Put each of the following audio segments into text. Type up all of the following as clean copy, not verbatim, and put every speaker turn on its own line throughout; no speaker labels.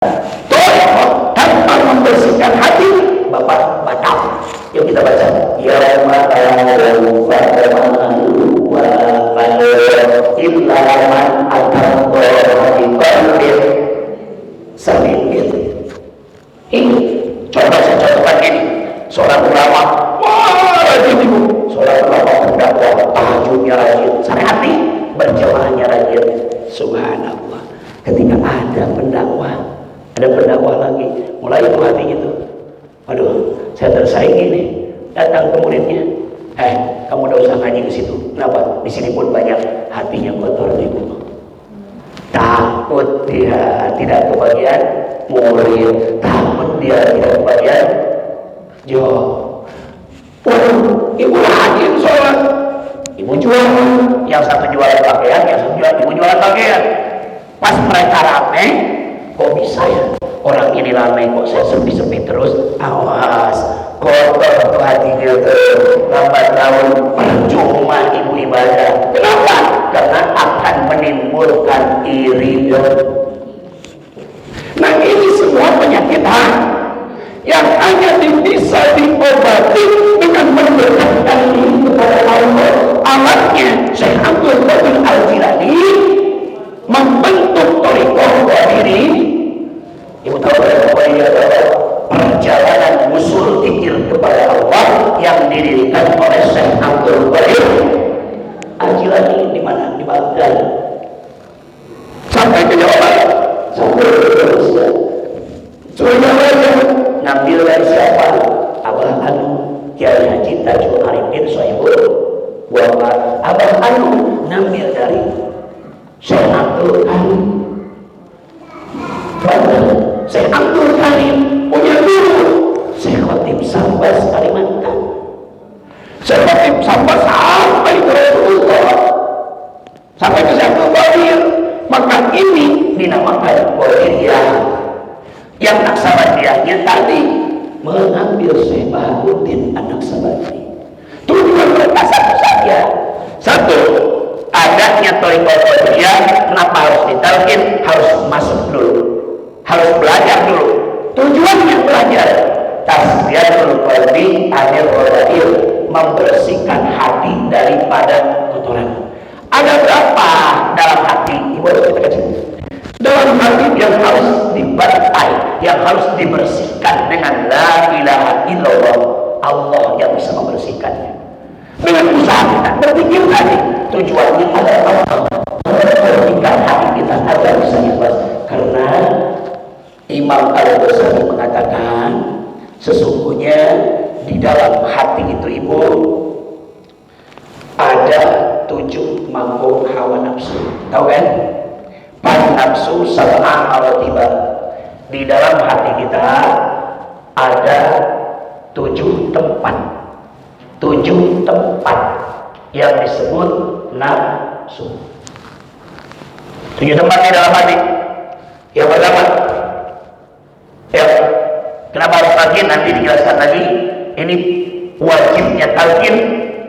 Tolong tanpa membersihkan hati, Bapak batal. Yuk kita baca. Ya ma'alu fa'amalu wa malu illa man atamboh diqalbin salim. Ini coba saya contohkan ini. Seorang ulama, wah rajin ibu. Seorang ulama berdakwah, tahajudnya rajin, sehari berjamaahnya rajin. Subhanallah. Ketika ada pendakwah lagi, mulai itu hatinya tuh, aduh, saya tersaingi nih. Datang ke muridnya, kamu udah usah ngaji ke situ. Kenapa? Di sini pun banyak, hatinya kotor ibu. Takut dia tidak kebagian murid, takut dia tidak kebagian jawab. Waduh, ibu rajin sholat, ibu jualan, yang satu jualan pakaian, yang satu ibu jualan pakaian. Pas mereka rame, kok bisa ya orang ini rame kok saya sepi-sepi terus? Awas, kotor tuh hatinya tuh, lambat laun percuma ibu ibadah. Kenapa? Karena akan menimbulkan iri. Nah ini semua penyakit hati yang hanya bisa diobati dengan mendekatkan diri kepada Allah. Alatnya Syekh Abdul Qadir Al-Jilani membentuk thariqah Qadiriyah. Ibu tahu perjalanan usul zikir kepada Allah yang didirikan oleh Syekh Abdul Qadir Al-Jilani di mana? Di Baghdad. Sampai ke Jawa, sampai ke Indonesia. Surabaya ngambil dari siapa? Abah Anu Kiai Haji Tajul Arifin Sohibul Wafat. Abah Anu ngambil dari Syekh Abdul Karim. Syekh Abdul Karim punya guru Syekh Khatib Sambas Kalimantan. Syekh Khatib Sambas sampai ke Rasulullah, sampai ke Syekh Abdul Qadir. Maka ini dinamakan Qadiriyah. Yang Naksabandiyahnya tadi mengambil Syekh Baharuddin An-Naksabandi. Tujuan mereka satu saja. Satu, adanya thariqah Qadiriyah. Kenapa harus ditalkin? Harus masuk dulu, harus belajar dulu. Tujuannya belajar tasfiyatul qalbi anil ghadair, membersihkan hati daripada kotoran. Ada berapa dalam hati? Ibu kita kecil. Dalam hati yang harus dibantai, yang harus dibersihkan dengan la ilaha illallah. Allah yang bisa membersihkannya. Dengan usaha kita berpikir tadi, tujuannya adalah Allah membersihkan hati kita agar bisa ikhlas. Karena Imam Al-Ghazali mengatakan sesungguhnya di dalam hati itu ibu ada 7 mangkuk hawa nafsu. Tahu kan? Pan nafsu sab'a maratiba. Di dalam hati kita ada 7 tempat. 7 tempat yang disebut nafsu. 7 tempat di dalam hati. Yang pertama, ya, kenapa harus talqin? Nanti dijelaskan lagi. Ini wajibnya talqin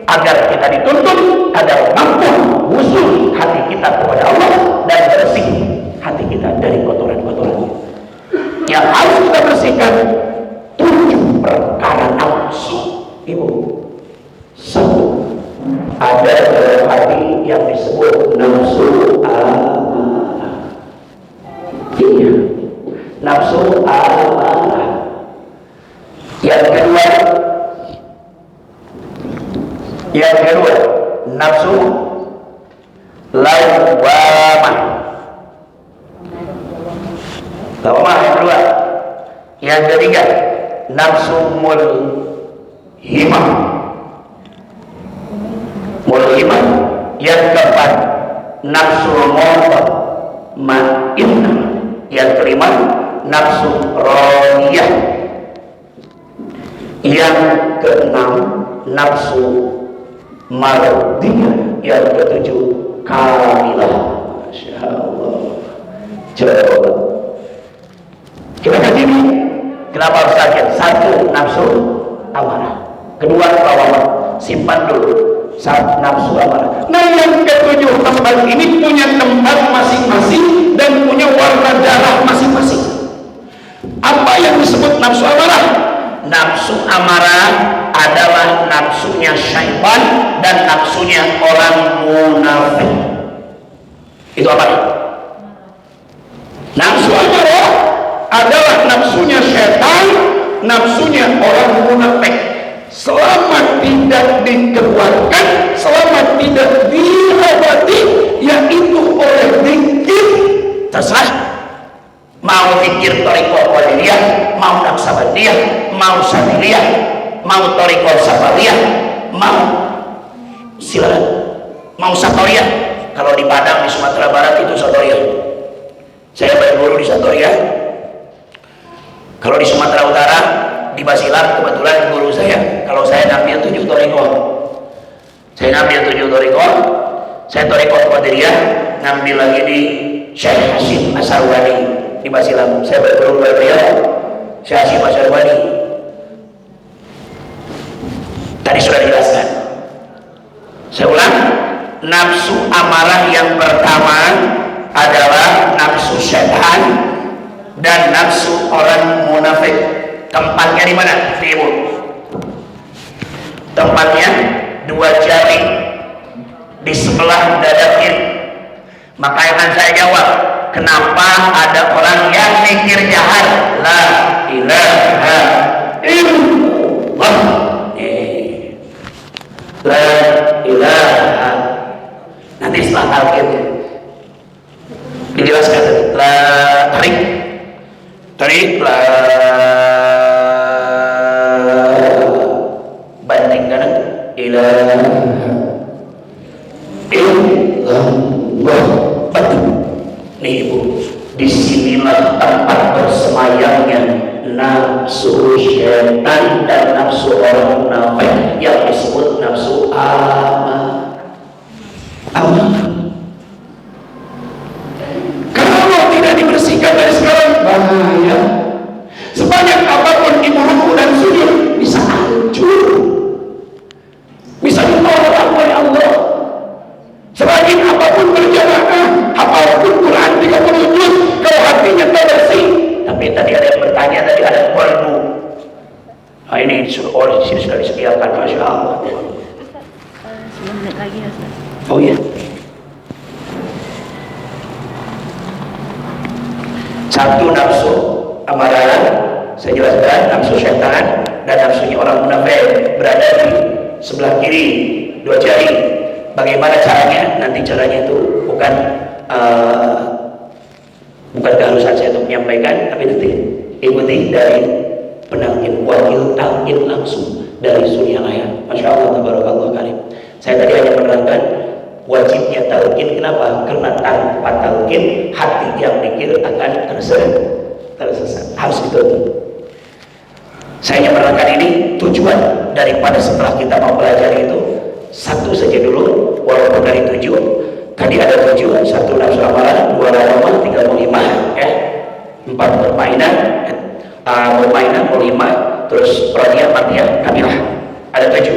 agar kita dituntut agar mampu usul hati kita kepada Allah dan bersih hati kita dari kotoran-kotoran yang harus kita bersihkan. 7 perkara nafsu ibu. 1, ada dalam hati yang disebut nafsu amarah. Iya, nafsu amarah. Yang kedua nafsu lawamah. Lawamah yang kedua. Yang ketiga nafsu mulhimah. Mulhimah. Yang keempat nafsu mutmainnah. Yang kelima nafsu radiyah. Yang keenam nafsu mardiyah. Yang ketujuh kamilah. Masya Allah. Coba kita kaji ini. Kenapa harus sakit? 1 nafsu amarah. Kedua lawamah. Simpan dulu. 1 nafsu amarah. Nah yang ketujuh tempat ini punya tempat masing-masing dan punya warna darah masing-masing. disebut nafsu amarah? Nafsu amarah adalah nafsunya syaitan dan nafsunya orang munafik. Itu apa? Nafsu amarah adalah nafsunya syaitan, nafsunya orang munafik. Selama tidak dikeluarkan, selama tidak diobati, yaitu oleh zikir, terserah. Mau zikir thariqah qadiriyah, mau naqsabandiyah, mau sadiliyah, mau thariqah safariyah, mau silakan, mau satoriyah. Kalau di Padang, di Sumatera Barat itu satoriyah. Saya berguru di satoriyah. Kalau di Sumatera Utara, di Basilar, kebetulan guru saya, kalau saya ngambil 7 thariqah. Saya ngambil 7 thariqah, saya thariqah qadiriyah, ngambil lagi di Syekh Hasyim Asarwani di Basilam. Saya berguru pada beliau Syekh Hasyim Asarwani. Tadi sudah dijelaskan. Saya ulang, nafsu amarah yang pertama adalah nafsu syaitan dan nafsu orang munafik. Tempatnya di mana? Timur. Tempatnya 2 jari di sebelah dada kiri. Maka akan saya jawab, kenapa ada orang yang mikir jahat? La ilaha illallah. La ilaha. Nanti setelah talqin dijelaskan. La tarik la bandingkan ilaha illallah. Nih ibu, disinilah tempat bersemayamnya nafsu syaitan dan nafsu orang munafik yang disebut nafsu amarah. Kalau tidak dibersihkan dari sekarang, bahaya. Sebanyak apapun ibu ruku dan sujud bisa hancur, bisa ditolak oleh Allah. Sebanyak apapun berjamaah, apapun Quran 30 juz, kalau hatinya tak bersih. Tapi tadi ada yang bertanya, tadi ada kolbu. Nah ini sudah disediakan, masya Allah.
10 menit lagi ya Ustaz.
Oh iya. Satu nafsu amarah, saya jelaskan, nafsu syaitan dan nafsunya orang munafik berada di sebelah kiri 2 jari. Bagaimana caranya? Nanti caranya itu bukan keharusan saya untuk menyampaikan, tapi nanti ikuti dari penalkin, wakil talqin langsung dari Sunnah Ayat. Masya Allah, tabarakallah karim. Saya tadi hanya menerangkan wajibnya talqin. Kenapa? Karena tanpa talqin hati yang mikir akan tersesat. Harus ditutup. Saya hanya menerangkan ini tujuan daripada setelah kita mau belajar itu. Satu saja dulu, walaupun dari 7. Tadi ada 7, 1 nafsu amarah, 2 lawamah, 3 mulimah, 4 permainan, 5, terus radiyah, martiyah, kamilah. Ada 7.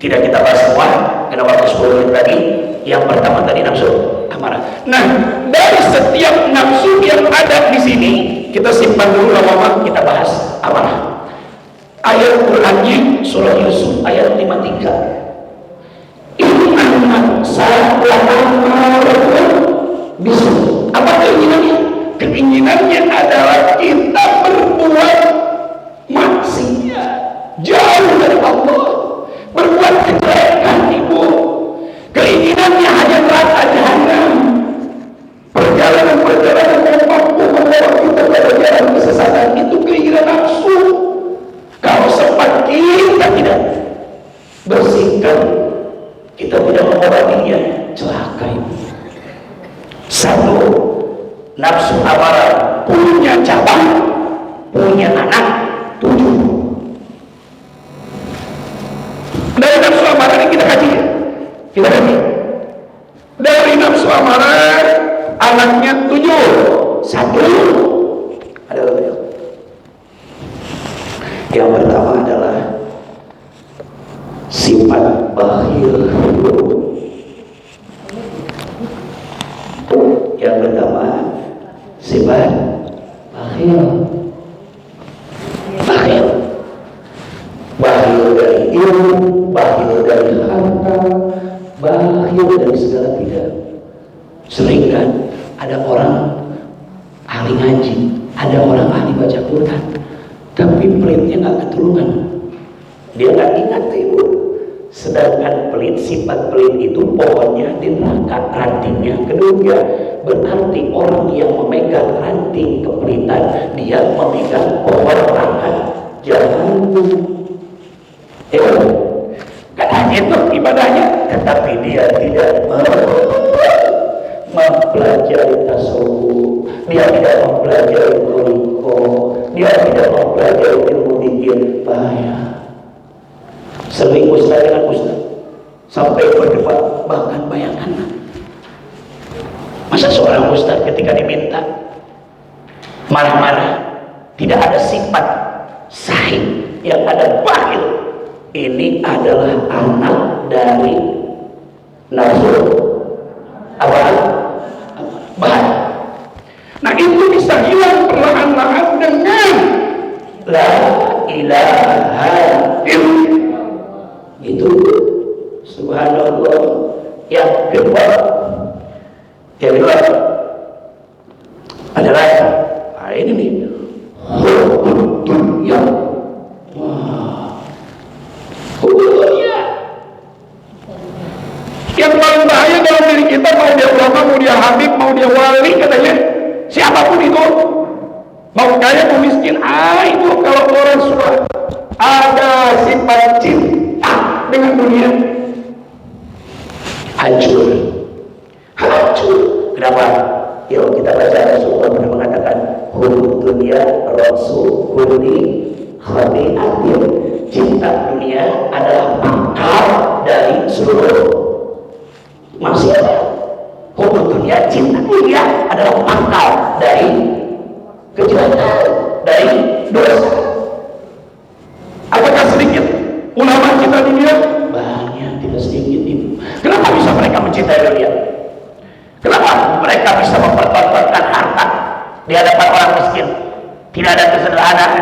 Tidak kita bahas semua, karena waktu 10 menit lagi. Yang pertama tadi nafsu amarah. Nah, dari setiap nafsu yang ada di sini, kita simpan dulu lawamah, kita bahas amarah. Ayat Qur'annya surah Yusuf ayat 53. Apa keinginannya? Keinginannya adalah kita berbuat maksiat, jauh dari Allah, berbuat kejelekan ibu. Keinginannya hanya neraka jahanam. Perjalanan yang mampu membawa kita pada jalan kesesatan itu keinginan nafsu. Kalau sempat kita tidak bersihkan, kita tidak mengobatinya, celaka ibu. 1, nafsu amarah punya cabang, punya anak 7. Dari nafsu amarah ini kita kaji. Dari nafsu amarah anaknya 7. 1 adalah yang pertama adalah sifat bakhil. Yang pertama sifat bakhil. segala tidak. Sering kan ada orang ahli ngaji, ada orang ahli baca Quran, tapi pelitnya nggak keturunan. Dia nggak ingat ibu. Sedangkan pelit, sifat pelit itu pohonnya di neraka, rantingnya kedua. Berarti orang yang memegang ranting kepelitan, dia memegang pohon neraka jahanam. Katanya itu ibadahnya, tetapi dia tidak mempelajari tasawuf, dia tidak mempelajari toriko, dia tidak mempelajari ilmu zikir. Bahaya. Sering ustaz dengan ustaz sampai berdebat, bahkan bayangkan, masa seorang ustaz ketika diminta marah-marah, tidak ada sifat sahih, yang ada bahil. Ini adalah anak dari nafsu bahaya. Nah itu bisa hilang perlahan-lahan dengan la ilaha illallah. Itu subhanallah. Yang kedua adalah ini nih, hubbud dunya. Hubbud dunya yang paling bahaya dalam diri kita, mau dia ulama, mau dia habib, mau dia wali, katanya siapapun itu, mau kaya mau miskin, itu kalau orang sudah ada sifat cinta dengan dunia, hancur. Kenapa? Yuk kita baca, Rasulullah pernah mengatakan, hubbud dunya rasuluni khati'atin. Cinta dunia adalah pangkal dari seluruh manusia. Hubbud dunya, cinta dunia adalah pangkal dari kejahatan, dari dosa. Apakah sedikit ulama cinta dunia? Banyak, tidak sedikit itu. Kenapa bisa mereka mencintai dunia? Kenapa mereka bisa mempertontonkan harta di hadapan orang miskin? Tidak ada kesederhanaan,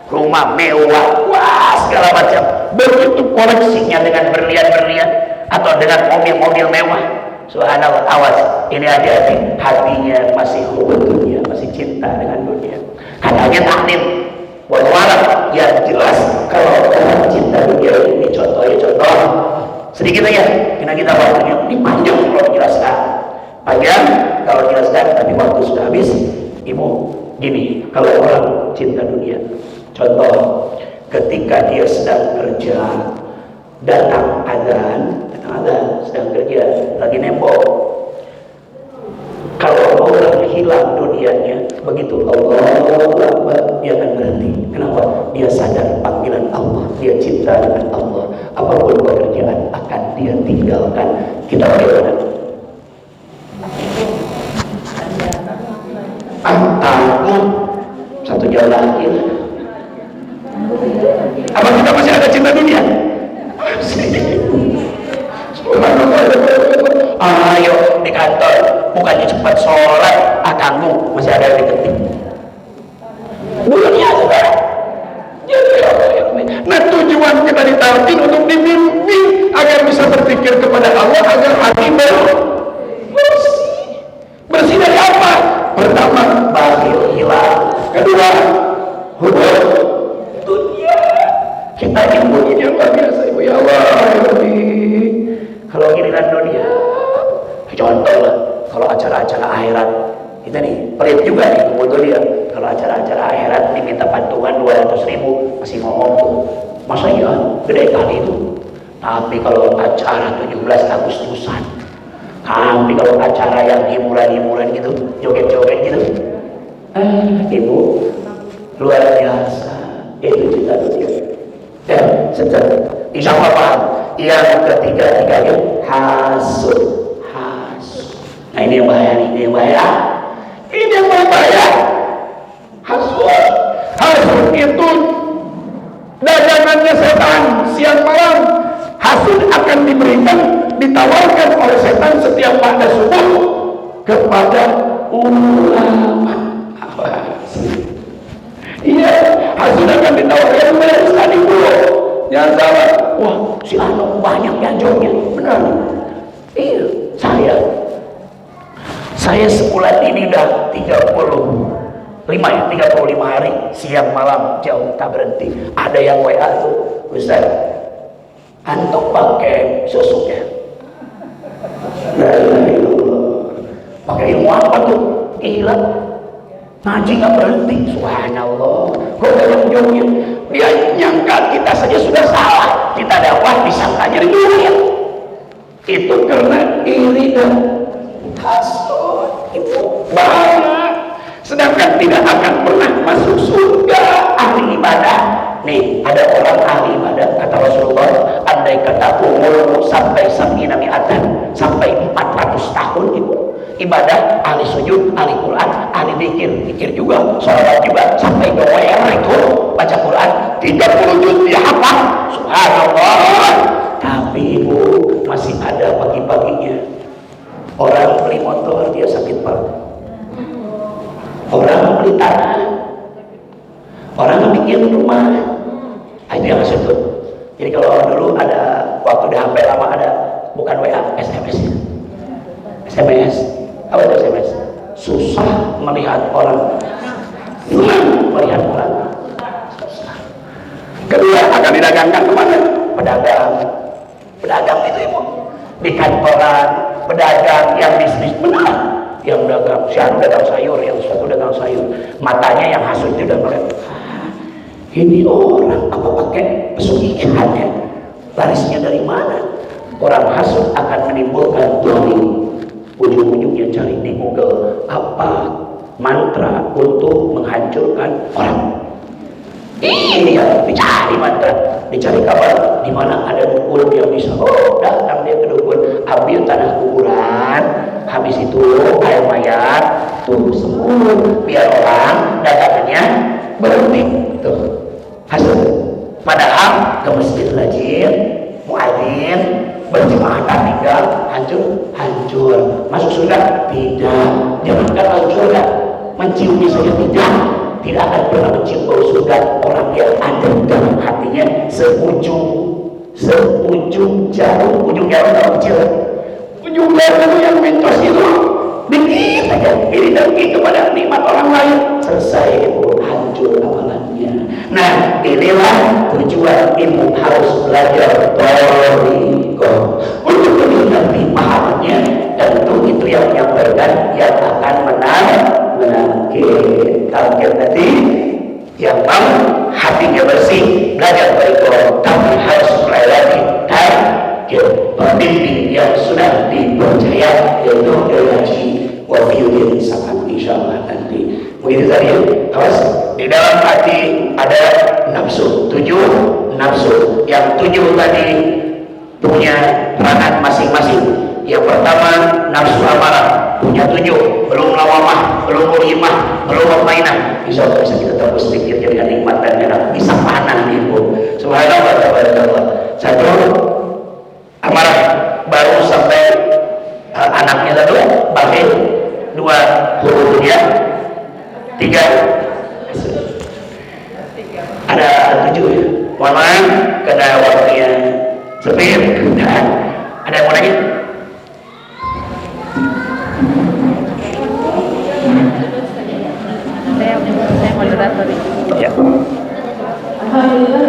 rumah mewah, wah segala macam, begitu koleksinya dengan berlian-berlian atau dengan mobil-mobil mewah. Subhanallah, awas, ini hati-hati, hatinya masih hubbud dunia, masih cinta dengan dunia. Katanya taklim, walau yang jelas kalau orang cinta dunia ini contoh sedikit aja, karena kita waktunya ini panjang kalau menjelaskan, panjang kalau jelaskan, tapi waktu sudah habis. Ibu gini, kalau orang cinta dunia, contoh ketika dia sedang kerja, datang adzan, sedang kerja, lagi nembok. Kalau orang hilang dunianya, begitu Allah dia akan berhenti. Kenapa? Dia sadar panggilan Allah, dia cinta dengan Allah. Apapun pekerjaan akan dia tinggalkan. Kita bagaimana? Aku satu jam lagi. Apa kita masih ada cinta dunia? Ayo di kantor, bukannya cepat sholat, akangmu masih ada yang deketin. Dunia saudara. Nah tujuan kita ditalkin untuk dibimbing agar bisa berpikir kepada Allah, agar hati bersih. Bersih dari apa? Pertama, bakhil hilang. Kedua, hubbud dunia. Kita ilmunya yang luar biasa, ibu. Ya Allah, ya Rabbi. Kalau giliran dunia, contoh lah, kalau acara-acara akhirat, kita nih pelit juga nih hubbud dunia. Kalau acara-acara akhirat diminta patungan 200.000, masih ngomong tuh, masa iya gede kali itu. Tapi kalau acara 17 Agustusan, tapi kalau acara yang hiburan-hiburan gitu, joget-joget gitu, ibu luar biasa. Itu cinta dunia. Insya Allah paham. Yang ketiga-tiganya hasud. Nah ini yang bahaya nih, ini yang bahaya. Ini yang bahaya. Hasud itu dagangannya setan siang malam. Hasud akan diberikan, ditawarkan oleh setan setiap pada subuh kepada ulama. Iya, hasud akan ditawarkan kepada sekali dulu. Jangan salah. Wah, si Ano banyak yang jawabnya, benar. Iya, Saya sebulan ini udah 35 hari siang malam jauh tak berhenti. Ada yang WA tuh, Ustaz, antum pakai susuknya? La ilaha illallah. Pakai ilmu apa tuh? Gila. Ngaji nggak berhenti, subhanallah. Kok yang jauhnya dia nyangka kita saja sudah salah, kita dakwah disangkanya di dunia. Itu karena iri dan hasud. Itu bahaya. Sedangkan tidak akan pernah masuk surga ahli ibadah. Nih, ada orang ahli ibadah, kata Rasulullah, andai kata umur sampai sampai 400 tahun itu ibadah, ahli sujud, ahli Quran, ahli zikir juga, sholat juga, sampai doer itu baca Quran 30 juz dia hafal, subhanallah. Tapi ibu, masih ada pagi-paginya orang beli motor dia sakit perut, orang beli tanah, orang bikin rumah. Itu yang maksud tuh. Jadi kalau dulu ada, waktu di HP lama ada, bukan WA, SMS. Apa itu SMS? Susah melihat orang, senang melihat orang. Susah. Kedua, akan didagangkan kemana? Pedagang itu ibu di kantoran, pedagang yang bisnis benar, yang dagang sayur, yang satu dagang sayur, matanya yang hasut itu udah melihat, ini orang apa pakai pesugihannya, larisnya dari mana? Orang hasut akan menimbulkan dolim. Ujung-ujungnya cari di Google apa mantra untuk menghancurkan orang. Ini ya, dicari mantra, dicari kabar di mana ada dukun yang bisa. Oh, datang dia ke dukun, ambil tanah kuburan, habis itu air mayat, tuh sembuh, biar orang dagangannya berhenti. Tuh hasil. Padahal ke masjid rajin, muadzin, berjemaah tinggal hancur. Masuk surga? Tidak. Jangankan masuk surga, menciumnya saja tidak akan pernah mencium bau surga orang yang ada di dalam hatinya seujung jarum. Ujung jarum tak kecil, ujung jarum yang mencos itu dikit aja iri dengki kepada nikmat orang lain, selesai itu hancur amalannya. Nah, inilah tujuan ilmu, harus belajar thoriqah untuk mengerti pahamnya. Tentu itu yang menyampaikan yang akan target tadi yang mau hatinya bersih, belajar thoriqah, tapi harus melewati target pembimbing yang sudah dipercaya, yaitu haji wafiyudin sangat insyaallah nanti. Begitu tadi, awas di dalam hati ada nafsu, 7 nafsu. Yang 7 tadi punya peranan masing-masing. Yang pertama nafsu amarah, punya 7, belum lawamah, belum mulimah, belum mutmainah. Insya Allah bisa kita tembus sedikit dengan nikmat dan enak, bisa panah nih bu. Subhanallah, tabarakallah. 1 amarah, baru sampai anaknya 1 bakhil, 2 hurufnya, 3 ada 7 ya. Mohon maaf karena waktunya sempit. Ada yang mau nanya?
Saya moderator ini.
Ya.
Alhamdulillah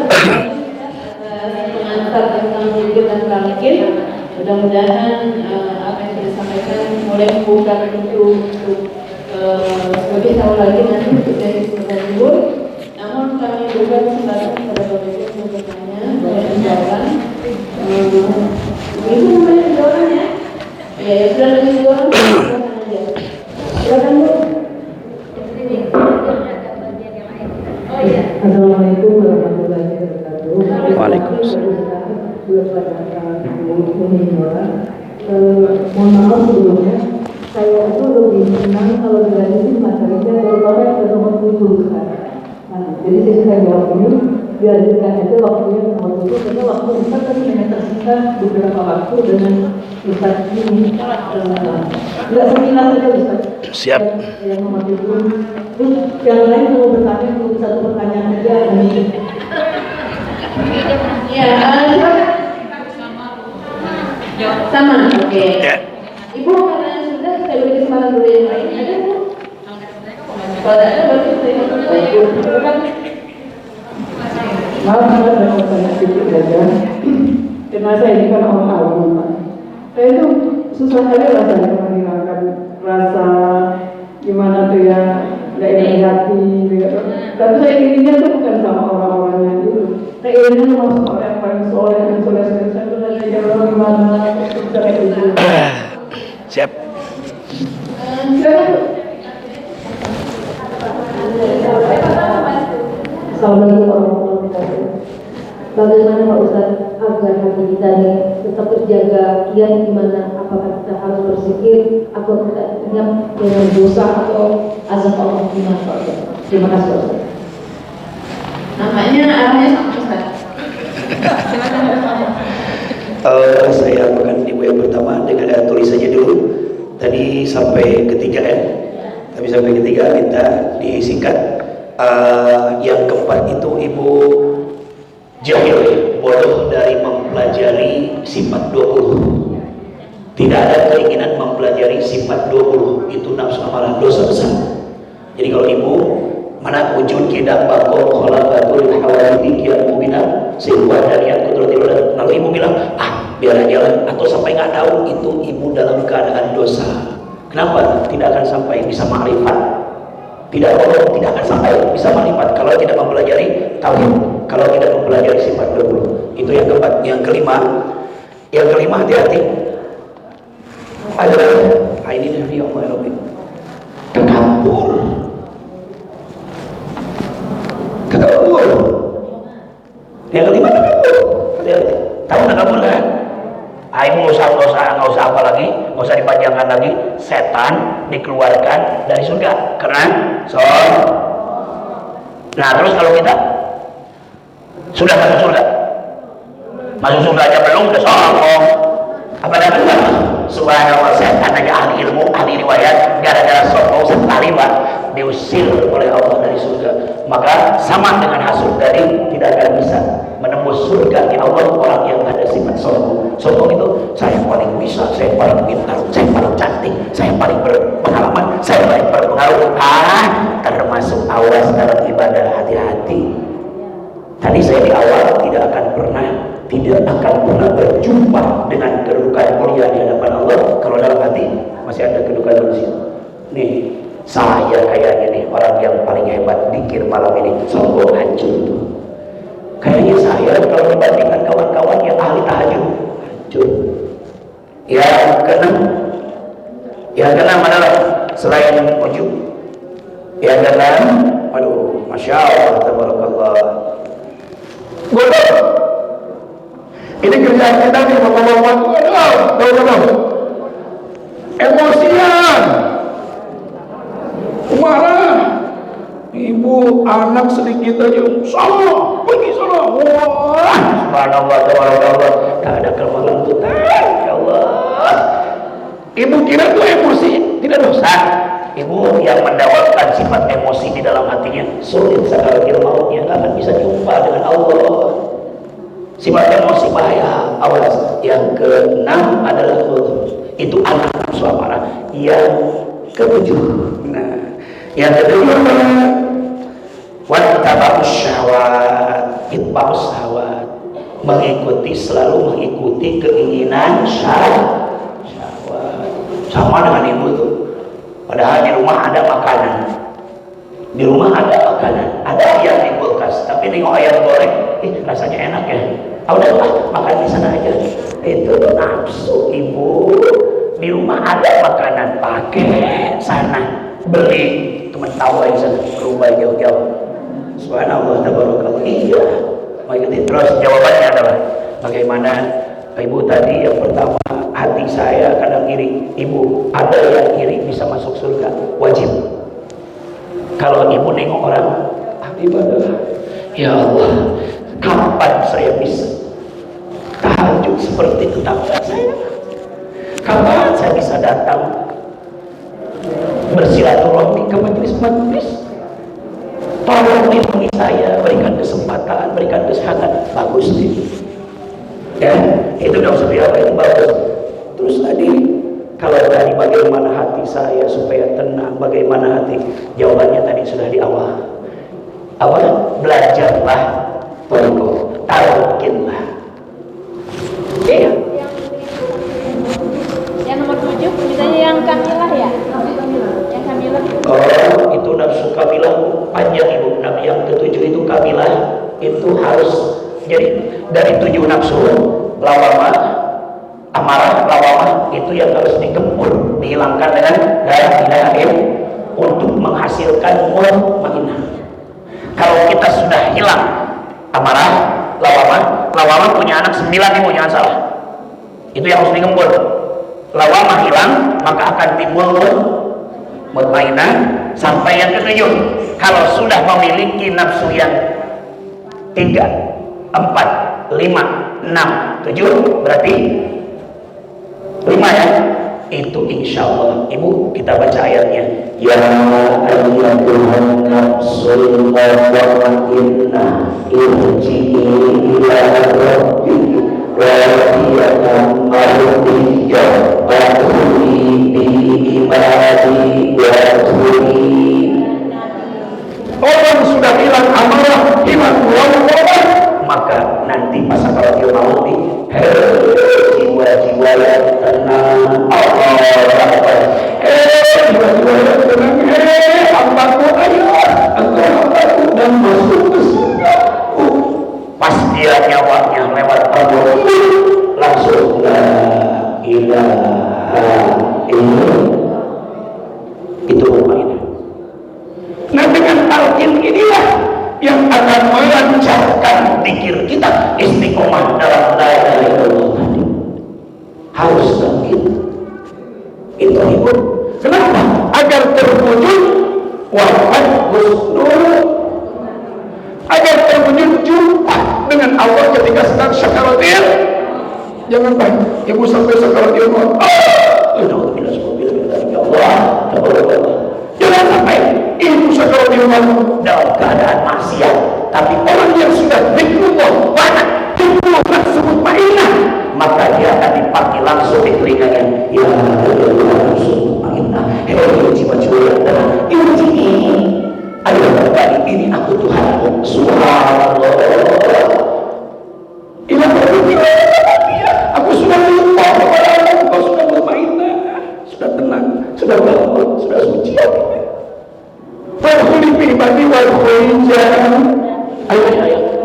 pengantar tentang zikir dan zikir. Mudah-mudahan apa yang saya sampaikan mulai membuka pintu untuk lebih tahu lagi nanti untuk dari Subhanallah. Namun kami juga kesempatan kepada Bapak Ibu untuk bertanya, boleh menjawab. Itu namanya jawaban ya? Ya, sudah lebih jawaban. Silakan Bu. Assalamualaikum warahmatullahi wabarakatuh.
Waalaikumsalam.
Mohon maaf sebelumnya, saya itu lebih senang kalau dilanjutin materinya terutama yang ke nomor 7 kan. Jadi saya jawab ini dilanjutkan aja waktunya ke nomor 7 karena waktu Ustaz tadi hanya tersisa beberapa waktu dengan Ustaz ini. Tidak seminar saja Ustaz.
Siap.
Yang nomor 7. Terus yang lain mau bertanya untuk 1 pertanyaan saja ini. Ya, sama. Oke. itu kan maaf saya mau tanya sedikit saja. Karena saya ini kan orang awam, Pak. Saya itu susah sekali rasanya menghilangkan rasa gimana tuh ya, nggak enak di hati gitu. Tapi saya inginnya tuh bukan sama orang-orangnya itu. Saya inginnya sama orang yang paling soleh, yang soleh saya tuh nanya orang gimana, cara itu.
Siap.
Assalamualaikum warahmatullahi wabarakatuh. Bagaimana Pak Ustadz agar hati kita ini tetap terjaga, yang dimana apakah kita harus berpikir atau kita ingat dengan dosa atau azab Allah gimana Pak Ustadz? Terima kasih Pak Ustadz.
Namanya arahnya sama Ustaz.
Saya akan dimulai yang pertama dengan tulisannya dulu. Tadi sampai ketiga ya. Tapi sampai ketiga minta disingkat. Yang keempat itu Ibu jahil, bodoh dari mempelajari sifat 20. Tidak ada keinginan mempelajari sifat 20. Itu nafsu amalan, dosa besar. Jadi kalau Ibu mana wujud kidang bako kholaqatul hawadith yang mubinah sehingga dari kudratillah, lalu Ibu bilang biar aja atau sampai nggak tahu, itu Ibu dalam keadaan dosa. Kenapa? Tidak akan sampai bisa ma'rifat. Tidak akan sampai bisa ma'rifat kalau tidak mempelajari tauhid, kalau tidak mempelajari sifat 20. Itu yang keempat. Yang kelima hati-hati. Adalah ini dari Allah Rabbi. Takabur. Yang kelima takabur. Hati-hati. Tahu takabur kan? Ibu nggak usah apa lagi, nggak usah dipanjangkan lagi. Setan dikeluarkan dari surga karena Nah terus kalau kita sudah masuk surga aja belum, udah sombong. Apa namanya? Subhanallah, setan aja ahli ilmu, ahli riwayat, gara-gara sombong sekali Pak diusir oleh Allah dari surga. Maka sama dengan hasud tadi, tidak akan bisa menembus surga di Allah orang yang ada sifat sombong. Sombong itu saya paling bisa, saya paling pintar, saya paling cantik, saya paling berpengalaman, saya paling berpengaruh. Termasuk awas dalam ibadah, hati-hati. Tadi saya di awal tidak akan pernah berjumpa dengan kedudukan mulia di hadapan Allah kalau dalam hati masih ada kedudukan manusia. Nih saya kayaknya nih orang yang paling hebat zikir malam ini, sombong hancur. Kayaknya saya kalau dibandingkan kawan-kawan yang ahli tahajud hancur. Yang keenam adalah selain ujub. Yang keenam, aduh, masya Allah, tabarakallah. Bodoh. Ini kerjaan kita nih, bapak-bapak. Aduh, emosian, marah. Ibu anak sedikit aja salah, pergi salah. Wah, subhanallah, tabarakallah. Tak ada kelemahan kita, ya Allah. Ibu kira itu emosi tidak dosa. Ibu yang mendapatkan sifat emosi di dalam hatinya sulit sekali mautnya, nggak akan bisa jumpa dengan Allah. Sifat emosi bahaya, awas. Yang keenam adalah itu anak nafsu amarah. Yang ketujuh, yang kedua wattaba'us syahwat, itba'us syahwat, selalu mengikuti keinginan syahwat. Sama dengan ibu tuh. Padahal di rumah ada makanan, ada ayam di kulkas, tapi nengok ayam goreng, rasanya enak ya. Udah makan di sana aja. Itu nafsu ibu. Di rumah ada makanan, pakai sana, beli. Teman tahu aja sana, berubah jauh-jauh. Subhanallah, tabarakallah. Iya. Terus jawabannya adalah bagaimana ibu tadi yang pertama, hati saya kadang iri. Ibu, ada yang iri bisa masuk surga, wajib. Kalau ibu nengok orang ibadah, ya Allah, kapan saya bisa tahajud seperti tetangga saya? Kapan saya bisa datang bersilaturahmi ke majelis-majelis? Tolong lindungi saya, berikan kesempatan, berikan kesehatan. Bagus nih. Ya, itu dong sebiar itu bagus. Terus tadi kalau tadi bagaimana hati saya supaya tenang, bagaimana hati, jawabannya tadi sudah di awal. Apa? Belajarlah Toriko, talkinlah. Iya.
Yang nomor 7, misalnya yang kamilah ya? Yang kamilah.
Oh, itu nafsu kamilah panjang ibu. Nabi yang ketujuh itu kamilah, itu harus jadi dari 7 nafsu lawamah, amarah, lawamah itu yang harus dikempur, dihilangkan dengan la ilaha illallah untuk menghasilkan mutmainnah. Kalau kita sudah hilang amarah, lawamah punya anak 9 ibu, jangan salah. Itu yang harus dikempur. Lawamah hilang, maka akan timbul mutmainnah sampai yang ketujuh. Kalau sudah memiliki nafsu yang 3, 4, 5, 6, 7, berarti 5 ya. Itu insya Allah ibu, kita baca ayatnya. Ya ayyatuhan nafsul mutmainnah irji'i ila rabbiki radiyatan mardiyah fadkhuli bi ibadi wadkhuli. Orang sudah hilang amarah, hilang lawamah, maka nanti pas sakaratul maut jiwa-jiwa yang tenang, Allah Akbar, jiwa-jiwa yang tenang, hambaku ayo, engkau hambaku dan masuk ke surga. Pas dia nyawanya lewat tabur, langsung la ilaha illallah. Itu rupanya. Nah, dengan talqin inilah yang akan melancarkan zikir kita, istiqomah dalam la ilaha illallah tadi. Harus talqin. Itu ibu. Kenapa? Agar terwujud wafat husnul, agar terwujud jumpa dengan Allah ketika sedang sakaratil. Jangan baik ibu sampai sakaratil maut. Jangan sampai ibu sakaratil maut dalam keadaan maksiat. Tapi orang yang sudah zikrullah banyak, timbul nafsu mutmainnah, maka dia akan dipanggil langsung di telinganya. Ya nafsu mutmainnah, jiwa-jiwa yang tenang, irji'i, ayo kembali, ini aku Tuhanmu. Subhanallah. Ila rabbika, aku sudah lupa kepadamu, engkau sudah mutmainnah, sudah tenang, sudah bangun, sudah suci. Fadkhuli fi ibadi wadkhuli jannah. Ayo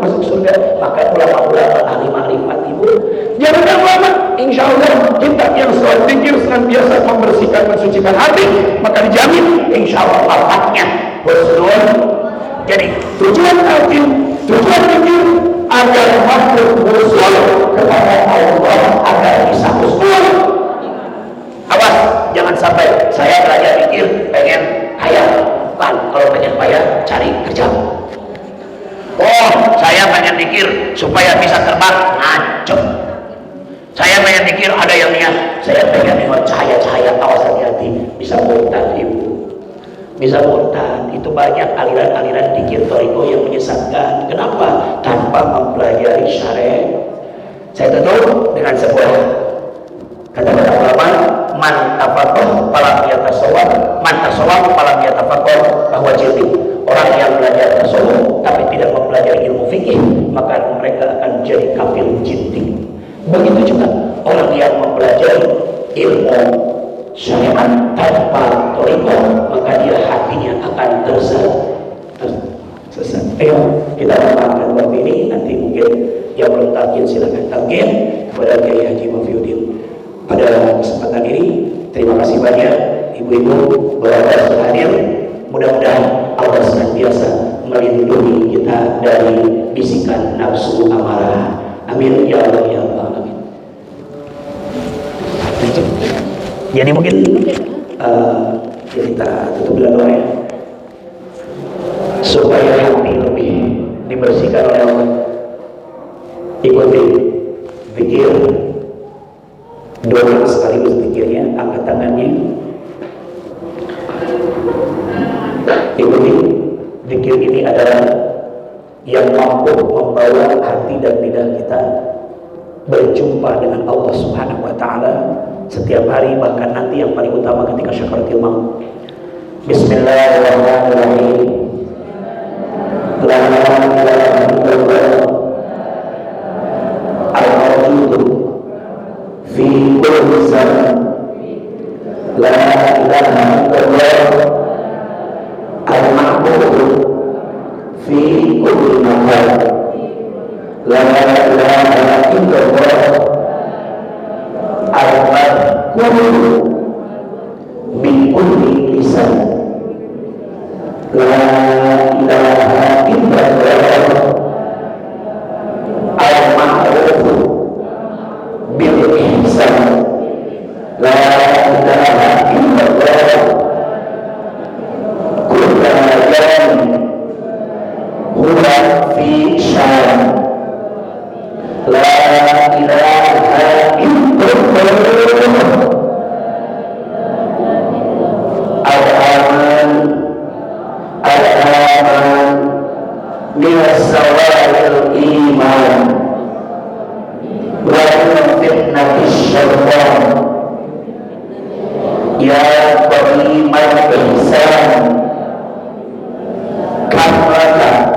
masuk surga. Maka ulama-ulama ahli makrifat ibu, jangan lama, insya Allah kita yang selalu zikir senantiasa membersihkan, mensucikan hati, maka dijamin insya Allah wafatnya husnul. Jadi tujuan talqin, tujuan zikir agar makhluk usul kepada Allah, agar bisa husnul. Awas, jangan sampai saya belajar zikir pengen kaya. Kan kalau pengen kaya cari kerja. Oh, saya pengen zikir supaya bisa terbang, ngaco. Saya pengen zikir ada yang niat, saya pengen lihat cahaya-cahaya, awas hati-hati, bisa murtad ibu. Bisa murtad. Itu banyak aliran-aliran zikir Toriko yang menyesatkan. Kenapa? Tanpa mempelajari syariat. Saya tutup dengan sebuah kata-kata ulama, man tafaqah falam yatasawwab, man tasawwab falam yatafaqah, bahwa jadi orang yang belajar tasawuf tapi tidak mempelajari ilmu fikih, maka mereka akan jadi kafir jintik. Begitu juga orang yang mempelajari ilmu syariat tanpa toriko, maka dia hatinya akan tersesat. Ayo kita amalkan bab ini. Nanti mungkin yang belum talqin silakan talqin kepada Kiai Haji Mafiuddin. Pada kesempatan ini terima kasih banyak ibu-ibu bapak hadir. Mudah-mudahan Allah senantiasa melindungi kita dari bisikan nafsu amarah. Amin ya Allah ya Allah. Amin. Jadi mungkin kita tutup doa ya, supaya hati lebih dibersihkan oleh Allah. Ikuti zikir, doa sekaligus zikirnya, angkat tangannya. Ikuti zikir ini adalah yang mampu membawa hati dan lidah kita berjumpa dengan Allah Subhanahu wa taala setiap hari, bahkan nanti yang paling utama ketika syakaratul maut. Bismillahirrahmanirrahim. La ilaha illallah al-mawjudu fi kulli zaman. La ilaha illallah al-ma'budu fi kulli makan. La ilaha illallah al-madhkuru min kulli lisan. La ilaha illallah al-ma'rufu bil ihsan. La ilaha illallah kulla yawmin huwa fi syan. La ilaha illallah al-aman al-aman min zawalil iman wa min fitnatis syaitan. Ya qadimal ihsan kamaka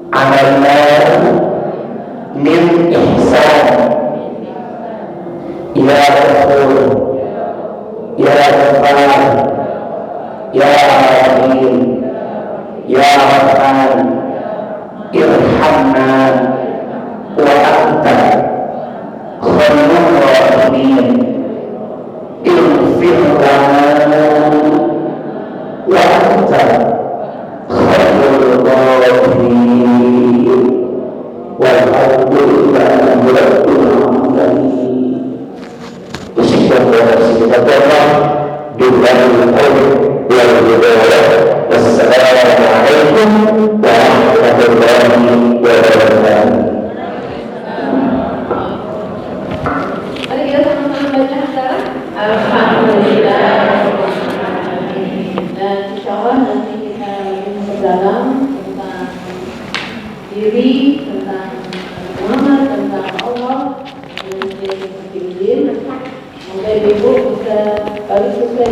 amalna min ihsan. Ya Ghafur Ya Ghaffar Ya Rahim Ya Rahman irhamna wa anta khairur rahimin. Ighfir lana wa anta khairul ghafirin. Walhamdulillahi rabbil alamin. Wassalamualaikum warahmatullahi wabarakatuh.
Mari kita sama-sama baca sekarang. Alhamdulillah. Dan insya Allah nanti kita lebih memperdalam tentang diri, tentang Muhammad, tentang Allah, dan semoga ibu bisa balik sukses